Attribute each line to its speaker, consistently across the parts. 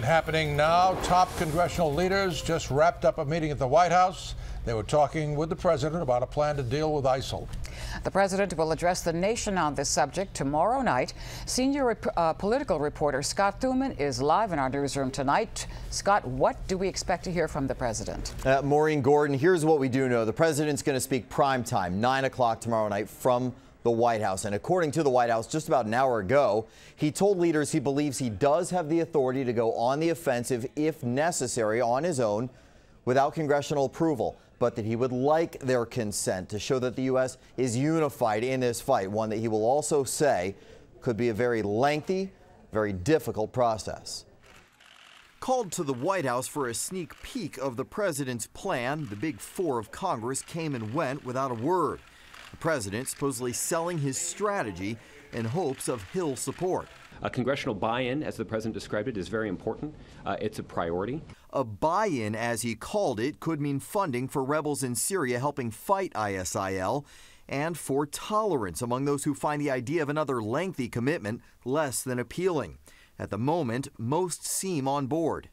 Speaker 1: And happening now, top congressional leaders just wrapped up a meeting at the White House. They were talking with the president about a plan to deal with ISIL.
Speaker 2: The president will address the nation on this subject tomorrow night. Senior political reporter Scott Thuman is live in our newsroom tonight. Scott, what do we expect to hear from the president?
Speaker 3: Maureen Gordon, here's what we do know. The president's going to speak prime time, 9 o'clock tomorrow night from the White House. And according to the White House, just about an hour ago, he told leaders he believes he does have the authority to go on the offensive if necessary on his own without congressional approval, but that he would like their consent to show that the U.S. is unified in this fight, one that he will also say could be a very lengthy, very difficult process. Called to the White House for a sneak peek of the president's plan, the big four of Congress came and went without a word. The president supposedly selling his strategy in hopes of Hill support.
Speaker 4: A congressional buy-in, as the president described it, is very important. It's a priority.
Speaker 3: A buy-in, as he called it, could mean funding for rebels in Syria helping fight ISIL and for tolerance among those who find the idea of another lengthy commitment less than appealing. At the moment, most seem on board.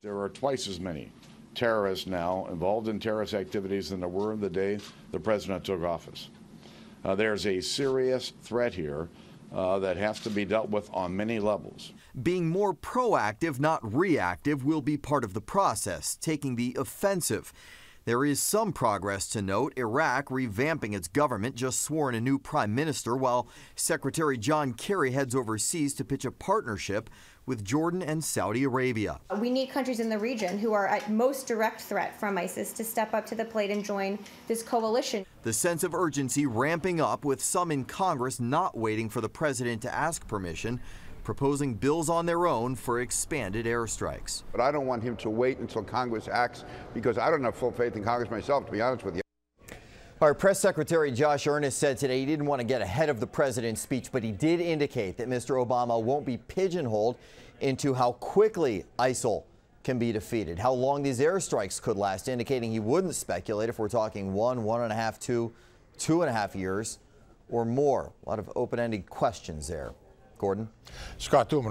Speaker 5: There are twice as many terrorists now involved in terrorist activities than there were the day the president took office. There's a serious threat here that has to be dealt with on many levels.
Speaker 3: Being more proactive, not reactive, will be part of the process, taking the offensive. There is some progress to note. Iraq revamping its government, just sworn a new prime minister, while Secretary John Kerry heads overseas to pitch a partnership with Jordan and Saudi Arabia.
Speaker 6: We need countries in the region who are at most direct threat from ISIS to step up to the plate and join this coalition.
Speaker 3: The sense of urgency ramping up, with some in Congress not waiting for the president to ask permission, proposing bills on their own for expanded airstrikes.
Speaker 7: But I don't want him to wait until Congress acts, because I don't have full faith in Congress myself, to be honest with you.
Speaker 3: Our Press Secretary Josh Earnest said today he didn't want to get ahead of the president's speech, but he did indicate that Mr. Obama won't be pigeonholed into how quickly ISIL can be defeated, how long these airstrikes could last, indicating he wouldn't speculate if we're talking 1.5, 2.5 years or more. A lot of open-ended questions there. Gordon?
Speaker 1: Scott Thuman.